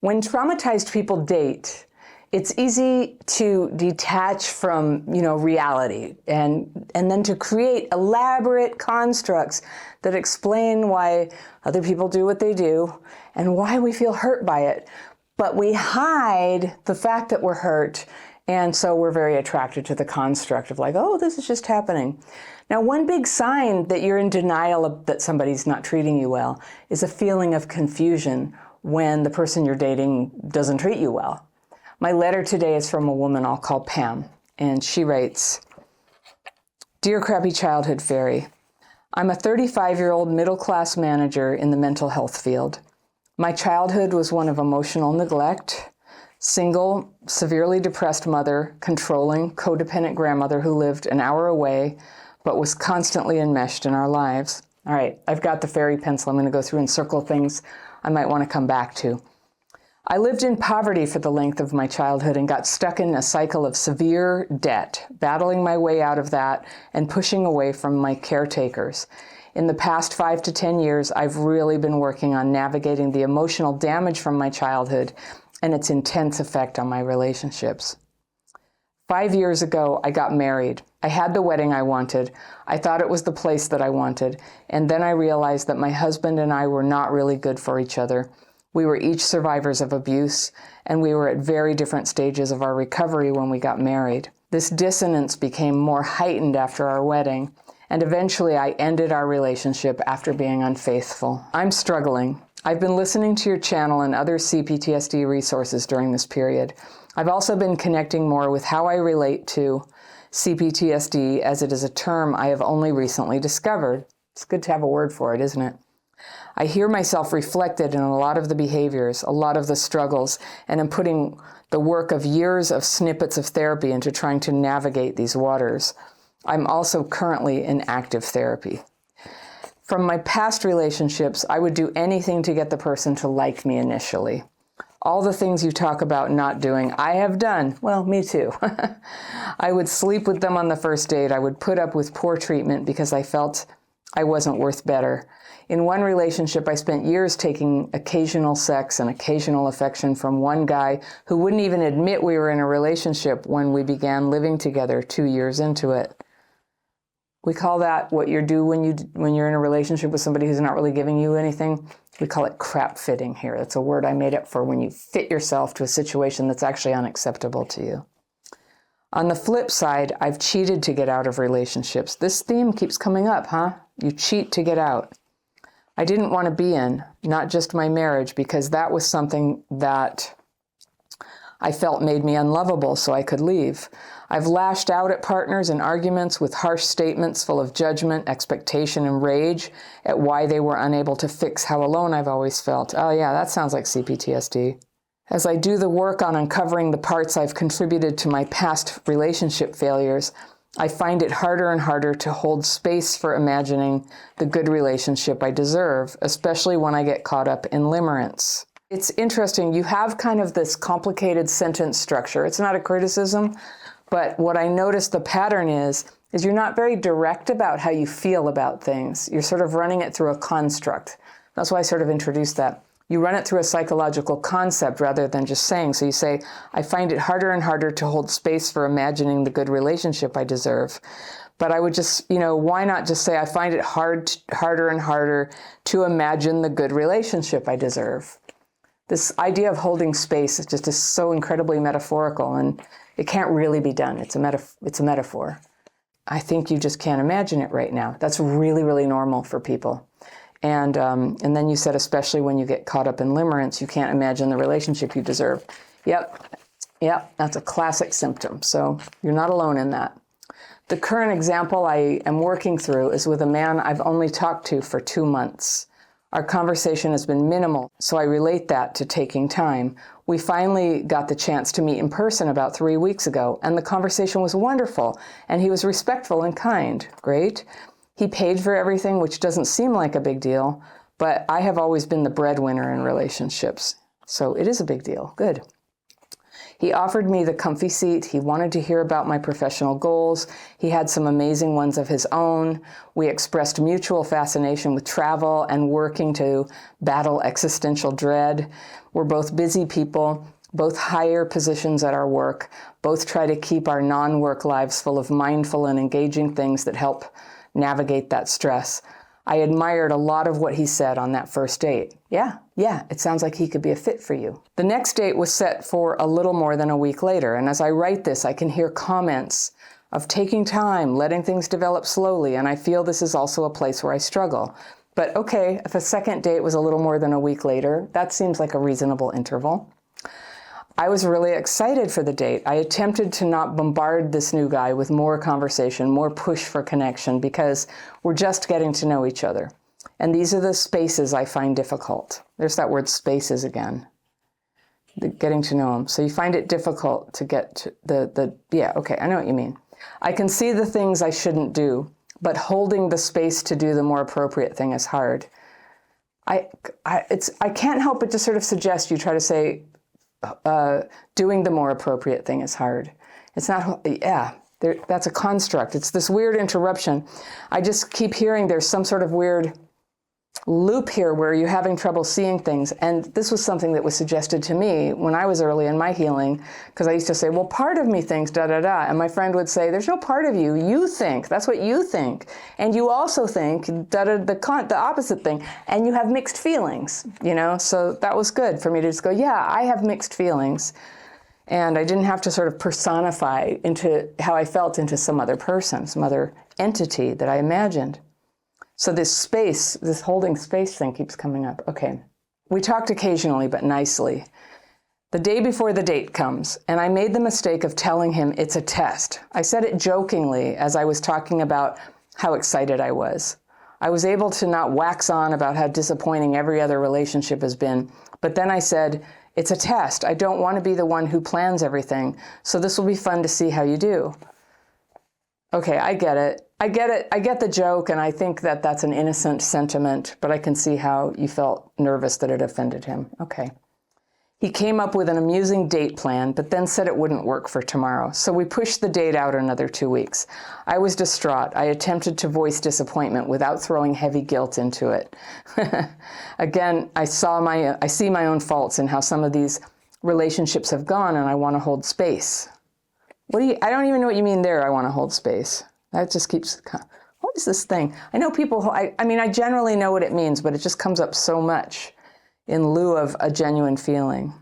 When traumatized people date, it's easy to detach from, reality and then to create elaborate constructs that explain why other people do what they do and why we feel hurt by it. But we hide the fact that we're hurt, and so we're very attracted to the construct of like, oh, this is just happening. Now, one big sign that you're in denial of that somebody's not treating you well is a feeling of confusion when the person you're dating doesn't treat you well. My letter today is from a woman I'll call Pam, and she writes, "Dear Crappy Childhood Fairy, I'm a 35-year-old middle-class manager in the mental health field. My childhood was one of emotional neglect, single, severely depressed mother, controlling, codependent grandmother who lived an hour away, but was constantly enmeshed in our lives." All right, I've got the fairy pencil. I'm going to go through and circle things I might want to come back to. "I lived in poverty for the length of my childhood and got stuck in a cycle of severe debt, battling my way out of that and pushing away from my caretakers. In the past 5 to 10 years, I've really been working on navigating the emotional damage from my childhood and its intense effect on my relationships. 5 years ago, I got married. I had the wedding I wanted. I thought it was the place that I wanted. And then I realized that my husband and I were not really good for each other. We were each survivors of abuse, and we were at very different stages of our recovery when we got married. This dissonance became more heightened after our wedding, and eventually I ended our relationship after being unfaithful. I'm struggling. I've been listening to your channel and other CPTSD resources during this period. I've also been connecting more with how I relate to CPTSD, as it is a term I have only recently discovered. It's good to have a word for it, isn't it? I hear myself reflected in a lot of the behaviors, a lot of the struggles, and I'm putting the work of years of snippets of therapy into trying to navigate these waters. I'm also currently in active therapy. From my past relationships, I would do anything to get the person to like me initially. All the things you talk about not doing, I have done. Well, me too. I would sleep with them on the first date. I would put up with poor treatment because I felt I wasn't worth better. In one relationship, I spent years taking occasional sex and occasional affection from one guy who wouldn't even admit we were in a relationship when we began living together 2 years into it. We call that what you do when you're in a relationship with somebody who's not really giving you anything. We call it crap fitting here. That's a word I made up for when you fit yourself to a situation that's actually unacceptable to you. On the flip side, I've cheated to get out of relationships. This theme keeps coming up, huh? You cheat to get out. I didn't want to be in, not just my marriage, because that was something that I felt made me unlovable, so I could leave. I've lashed out at partners in arguments with harsh statements full of judgment, expectation, and rage at why they were unable to fix how alone I've always felt. Oh yeah, that sounds like CPTSD. As I do the work on uncovering the parts I've contributed to my past relationship failures, I find it harder and harder to hold space for imagining the good relationship I deserve, especially when I get caught up in limerence. It's interesting, you have kind of this complicated sentence structure. It's not a criticism, but what I noticed the pattern is you're not very direct about how you feel about things. You're sort of running it through a construct. That's why I sort of introduced that. You run it through a psychological concept rather than just saying. So you say, I find it harder and harder to hold space for imagining the good relationship I deserve. But I would just, why not just say, I find it harder and harder to imagine the good relationship I deserve. This idea of holding space is so incredibly metaphorical, and it can't really be done. It's a metaphor. I think you just can't imagine it right now. That's really, really normal for people. And then you said, especially when you get caught up in limerence, you can't imagine the relationship you deserve. Yep, that's a classic symptom. So you're not alone in that. The current example I am working through is with a man I've only talked to for 2 months. Our conversation has been minimal, so I relate that to taking time. We finally got the chance to meet in person about 3 weeks ago, and the conversation was wonderful, and he was respectful and kind. Great. He paid for everything, which doesn't seem like a big deal, but I have always been the breadwinner in relationships, so it is a big deal. Good. He offered me the comfy seat. He wanted to hear about my professional goals. He had some amazing ones of his own. We expressed mutual fascination with travel and working to battle existential dread. We're both busy people, both higher positions at our work, both try to keep our non-work lives full of mindful and engaging things that help navigate that stress. I admired a lot of what he said on that first date. Yeah, it sounds like he could be a fit for you. The next date was set for a little more than a week later, and as I write this, I can hear comments of taking time, letting things develop slowly, and I feel this is also a place where I struggle. But okay, if a second date was a little more than a week later, that seems like a reasonable interval. I was really excited for the date. I attempted to not bombard this new guy with more conversation, more push for connection, because we're just getting to know each other. And these are the spaces I find difficult. There's that word spaces again. Getting to know him. So you find it difficult to get to yeah, okay, I know what you mean. I can see the things I shouldn't do, but holding the space to do the more appropriate thing is hard. I can't help but to sort of suggest you try to say, doing the more appropriate thing is hard. It's not, that's a construct. It's this weird interruption. I just keep hearing there's some sort of weird loop here where you're having trouble seeing things. And this was something that was suggested to me when I was early in my healing, because I used to say, well, part of me thinks da-da-da. And my friend would say, there's no part of you. You think. That's what you think. And you also think the opposite thing. And you have mixed feelings, So that was good for me to just go, yeah, I have mixed feelings. And I didn't have to sort of personify into how I felt into some other person, some other entity that I imagined. So this space, this holding space thing keeps coming up. Okay. We talked occasionally, but nicely. The day before the date comes, and I made the mistake of telling him it's a test. I said it jokingly as I was talking about how excited I was. I was able to not wax on about how disappointing every other relationship has been, but then I said, it's a test. I don't want to be the one who plans everything, so this will be fun to see how you do. Okay, I get it. I get the joke, and I think that that's an innocent sentiment, but I can see how you felt nervous that it offended him. Okay. He came up with an amusing date plan, but then said it wouldn't work for tomorrow. So we pushed the date out another 2 weeks. I was distraught. I attempted to voice disappointment without throwing heavy guilt into it. Again, I see my own faults in how some of these relationships have gone, and I want to hold space. I don't even know what you mean there, I want to hold space. That just keeps, what is this thing? I know people, I generally know what it means, but it just comes up so much in lieu of a genuine feeling.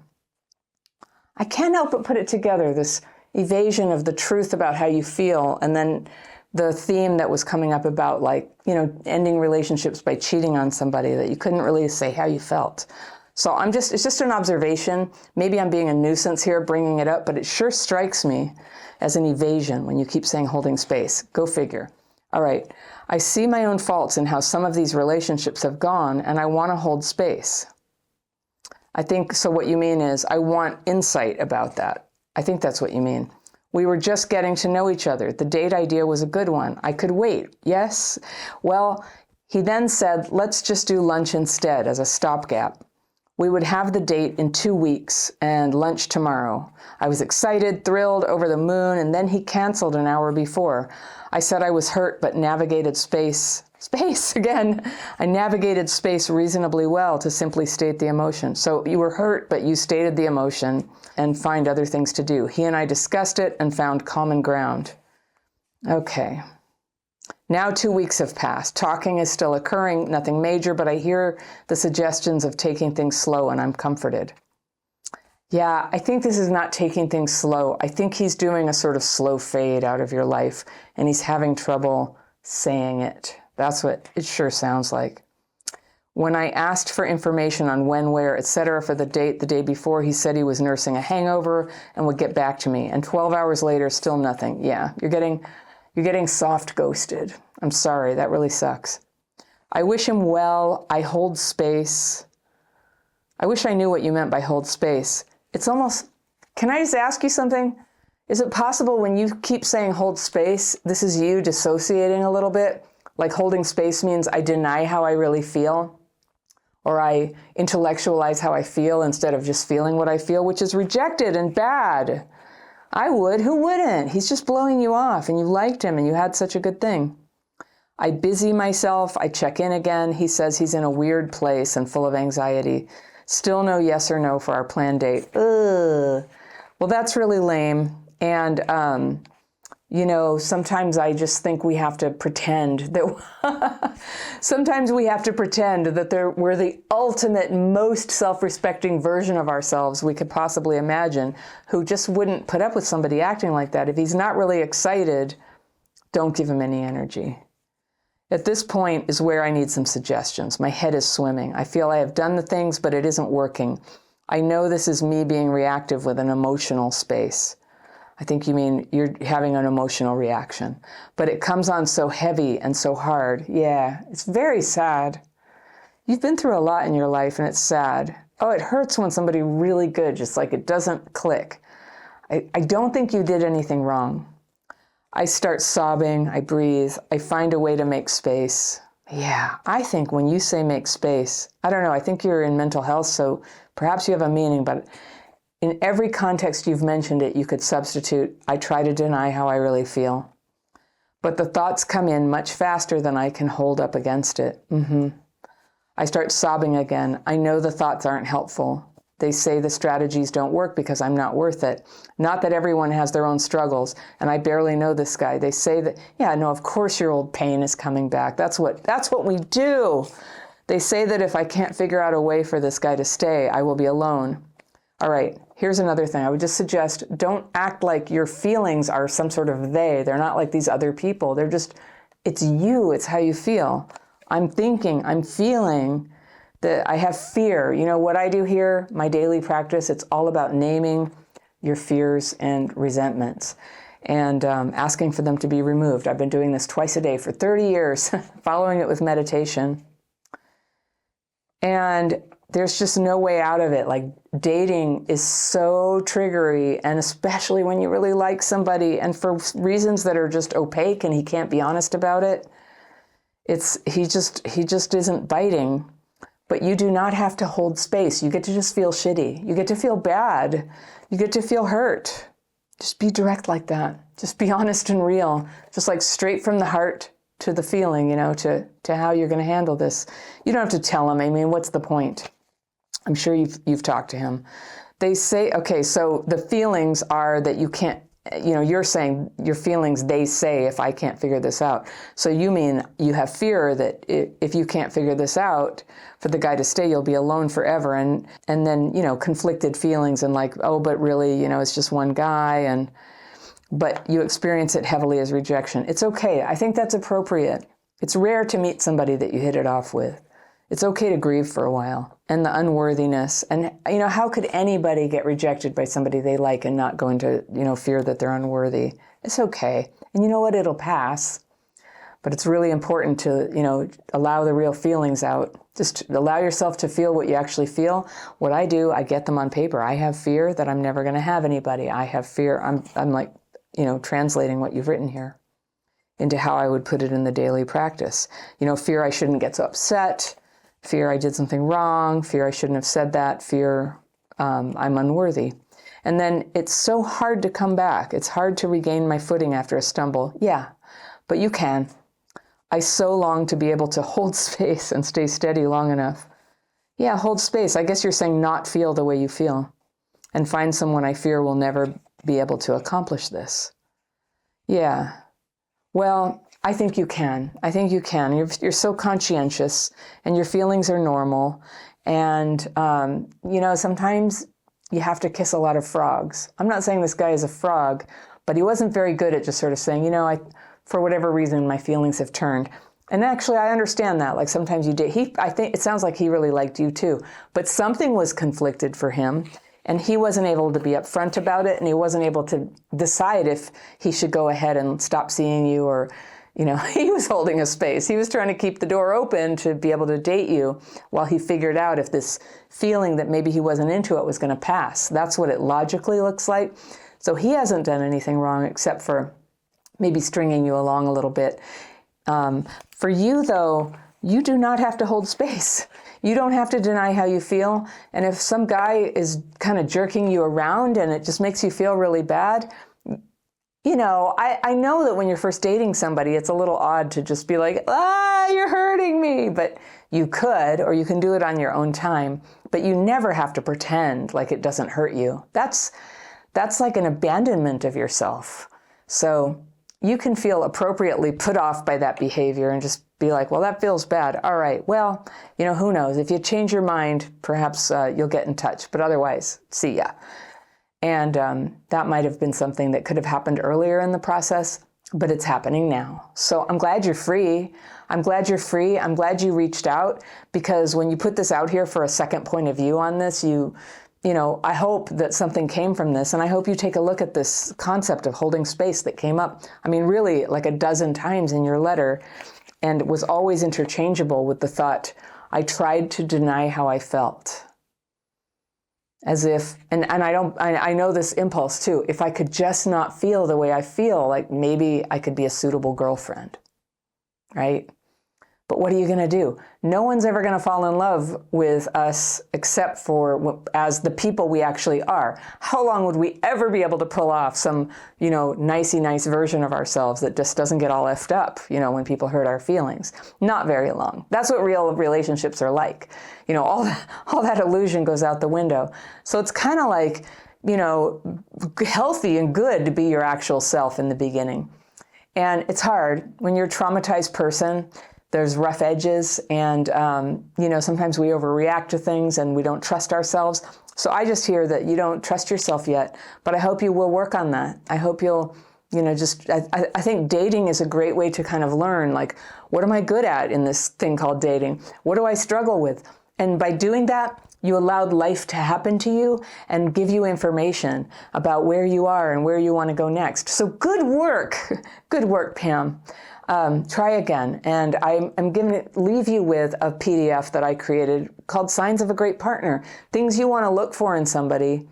I can't help but put it together, this evasion of the truth about how you feel, and then the theme that was coming up about ending relationships by cheating on somebody, that you couldn't really say how you felt. So it's just an observation. Maybe I'm being a nuisance here bringing it up, but it sure strikes me as an evasion when you keep saying holding space. Go figure. All right. I see my own faults in how some of these relationships have gone, and I want to hold space. I think, so what you mean is, I want insight about that. I think that's what you mean. We were just getting to know each other. The date idea was a good one. I could wait. Yes. Well, he then said, let's just do lunch instead as a stopgap. We would have the date in 2 weeks and lunch tomorrow. I was excited, thrilled, over the moon, and then he canceled an hour before. I said I was hurt, but navigated space again. I navigated space reasonably well to simply state the emotion. So you were hurt, but you stated the emotion and find other things to do. He and I discussed it and found common ground. Okay. Now 2 weeks have passed. Talking is still occurring, nothing major, but I hear the suggestions of taking things slow, and I'm comforted. Yeah, I think this is not taking things slow. I think he's doing a sort of slow fade out of your life, and he's having trouble saying it. That's what it sure sounds like. When I asked for information on when, where, etc. for the date the day before, he said he was nursing a hangover and would get back to me. And 12 hours later, still nothing. Yeah, you're getting soft ghosted. I'm sorry, that really sucks. I wish him well. I hold space. I wish I knew what you meant by hold space. It's almost, can I just ask you something? Is it possible when you keep saying hold space, this is you dissociating a little bit? Like holding space means I deny how I really feel? or I intellectualize how I feel instead of just feeling what I feel, which is rejected and bad. I would. Who wouldn't? He's just blowing you off and you liked him and you had such a good thing. I busy myself. I check in again. He says he's in a weird place and full of anxiety. Still no yes or no for our planned date. Ugh. Well, that's really lame. And, sometimes I just think we have to pretend that sometimes we have to pretend that we're the ultimate, most self-respecting version of ourselves we could possibly imagine, who just wouldn't put up with somebody acting like that. If he's not really excited, don't give him any energy. At this point is where I need some suggestions. My head is swimming. I feel I have done the things, but it isn't working. I know this is me being reactive with an emotional space. I think you mean you're having an emotional reaction, but it comes on so heavy and so hard. Yeah, it's very sad. You've been through a lot in your life and it's sad. Oh, it hurts when somebody really good, just like it doesn't click. I don't think you did anything wrong. I start sobbing, I breathe, I find a way to make space. Yeah, I think when you say make space, I don't know, I think you're in mental health, so perhaps you have a meaning, but in every context you've mentioned it, you could substitute, I try to deny how I really feel. But the thoughts come in much faster than I can hold up against it. I start sobbing again. I know the thoughts aren't helpful. They say the strategies don't work because I'm not worth it. Not that everyone has their own struggles, and I barely know this guy. They say that, yeah, no, of course your old pain is coming back. That's what we do. They say that if I can't figure out a way for this guy to stay, I will be alone. All right, here's another thing. I would just suggest don't act like your feelings are some sort of they. They're not like these other people. They're just, it's you. It's how you feel. I'm thinking, I'm feeling that I have fear. You know what I do here, my daily practice, it's all about naming your fears and resentments and asking for them to be removed. I've been doing this twice a day for 30 years, following it with meditation. And there's just no way out of it. Like dating is so triggery, and especially when you really like somebody and for reasons that are just opaque and he can't be honest about it, he just isn't biting. But you do not have to hold space. You get to just feel shitty. You get to feel bad. You get to feel hurt. Just be direct like that. Just be honest and real. Just like straight from the heart to the feeling, to how you're going to handle this. You don't have to tell him. I mean, what's the point? I'm sure you've talked to him. They say, okay, so the feelings are that you can't, you're saying your feelings, they say, if I can't figure this out. So you mean you have fear that if you can't figure this out, for the guy to stay, you'll be alone forever. And then, conflicted feelings and like, oh, but really, it's just one guy. But you experience it heavily as rejection. It's okay. I think that's appropriate. It's rare to meet somebody that you hit it off with. It's okay to grieve for a while. And the unworthiness. And, how could anybody get rejected by somebody they like and not go into, fear that they're unworthy? It's okay. And you know what? It'll pass. But it's really important to, allow the real feelings out. Just allow yourself to feel what you actually feel. What I do, I get them on paper. I have fear that I'm never going to have anybody. I have fear. I'm like, translating what you've written here into how I would put it in the daily practice. Fear I shouldn't get so upset. Fear I did something wrong. Fear I shouldn't have said that. Fear I'm unworthy. And then it's so hard to come back. It's hard to regain my footing after a stumble. Yeah, but you can. I so long to be able to hold space and stay steady long enough. Yeah, hold space. I guess you're saying not feel the way you feel and find someone I fear will never be able to accomplish this. Yeah. Well, I think you can. I think you can. You're so conscientious and your feelings are normal. And, sometimes you have to kiss a lot of frogs. I'm not saying this guy is a frog, but he wasn't very good at just sort of saying, for whatever reason, my feelings have turned. And actually, I understand that. Like sometimes you did. I think it sounds like he really liked you too. But something was conflicted for him. And he wasn't able to be upfront about it. And he wasn't able to decide if he should go ahead and stop seeing you or, he was holding a space. He was trying to keep the door open to be able to date you while he figured out if this feeling that maybe he wasn't into it was going to pass. That's what it logically looks like. So he hasn't done anything wrong except for maybe stringing you along a little bit. For you, though, you do not have to hold space. You don't have to deny how you feel. And if some guy is kind of jerking you around and it just makes you feel really bad, you know, I know that when you're first dating somebody, it's a little odd to just be like, you're hurting me. But you could, or you can do it on your own time. But you never have to pretend like it doesn't hurt you. That's like an abandonment of yourself. So you can feel appropriately put off by that behavior and just be like, well, that feels bad. All right, well, you know, who knows? If you change your mind, perhaps you'll get in touch. But otherwise, see ya. And that might have been something that could have happened earlier in the process, but it's happening now. So I'm glad you're free. I'm glad you're free. I'm glad you reached out, because when you put this out here for a second point of view on this, you know, I hope that something came from this, and I hope you take a look at this concept of holding space that came up, I mean, really like a dozen times in your letter, and was always interchangeable with the thought, I tried to deny how I felt. As if, and I know this impulse too, if I could just not feel the way I feel, like maybe I could be a suitable girlfriend, right? But what are you going to do? No one's ever going to fall in love with us except for as the people we actually are. How long would we ever be able to pull off some, you know, nice version of ourselves that just doesn't get all effed up, you know, when people hurt our feelings? Not very long. That's what real relationships are like. You know, all that illusion goes out the window. So it's kind of like, you know, healthy and good to be your actual self in the beginning. And it's hard when you're a traumatized person. There's rough edges, and you know, sometimes we overreact to things and we don't trust ourselves. So I just hear that you don't trust yourself yet, but I hope you will work on that. I hope you'll, you know, I think dating is a great way to kind of learn, like, what am I good at in this thing called dating? What do I struggle with? And by doing that, you allowed life to happen to you and give you information about where you are and where you want to go next. So good work, Pam. Try again. And I'm going to leave you with a PDF that I created called Signs of a Great Partner. Things you want to look for in somebody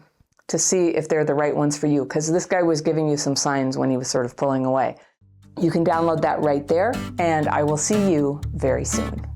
to see if they're the right ones for you. Because this guy was giving you some signs when he was sort of pulling away. You can download that right there, and I will see you very soon.